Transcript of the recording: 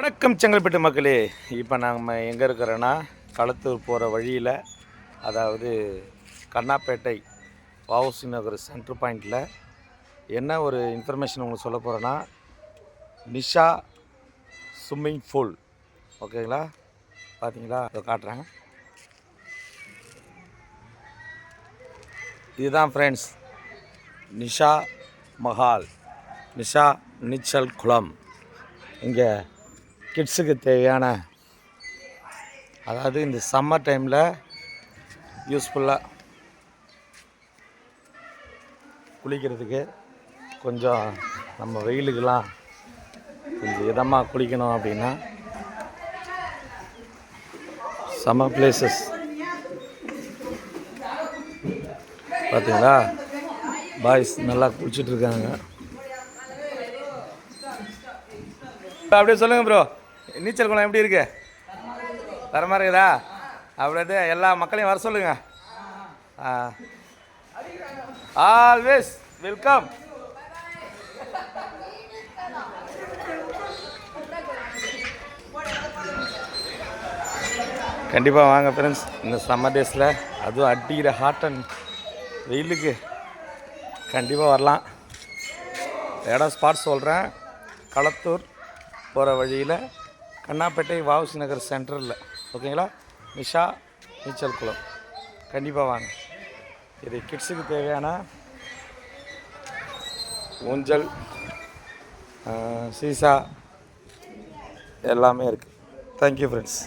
வணக்கம் செங்கல்பட்டு மக்களே. இப்போ நம்ம எங்கே இருக்கிறோன்னா களத்தூர் போகிற வழியில், அதாவது கண்ணாப்பேட்டை வஉசி நகர் சென்ட்ரு பாயிண்டில் என்ன ஒரு இன்ஃபர்மேஷன் உங்களுக்கு சொல்ல போகிறேன்னா, நிஷா ஸ்விம்மிங் பூல். ஓகேங்களா? பார்த்தீங்களா? அதை காட்டுறேன். இதுதான் ஃப்ரெண்ட்ஸ் நிஷா மஹால், நிஷா நீச்சல் குளம். இங்கே கிட்ஸுக்கு தேவையான, அதாவது இந்த சம்மர் டைமில் யூஸ்ஃபுல்லாக குளிக்கிறதுக்கு, கொஞ்சம் நம்ம வெயிலுக்கெல்லாம் கொஞ்சம் இதமாக குளிக்கணும் அப்படின்னா சம்மர் பிளேசஸ். பார்த்தீங்களா? பாய்ஸ் நல்லா குளிச்சுட்ருக்காங்க. அப்படியே சொல்லுங்கள் ப்ரோ, நீச்சல் குளம் எப்படி இருக்கு? தரமாக இருக்குதா? அப்படியே எல்லா மக்களையும் வர சொல்லுங்கள். Always welcome. கண்டிப்பாக வாங்க ஃப்ரெண்ட்ஸ். இந்த சம்மர் டேஸில் அதுவும் அடிக்கிற ஹாட் அண்ட் வெயிலுக்கு கண்டிப்பாக வரலாம். இடம் ஸ்பாட் சொல்கிறேன். களத்தூர் போகிற வழியில் கண்ணாப்பேட்டை வஉசி நகர் சென்டரில். ஓகேங்களா? நிஷா நீச்சல் குளம். கண்டிப்பாக வாங்க. இது கிட்ஸுக்கு தேவையான ஊஞ்சல், சீசா எல்லாமே இருக்குது. Thank you friends.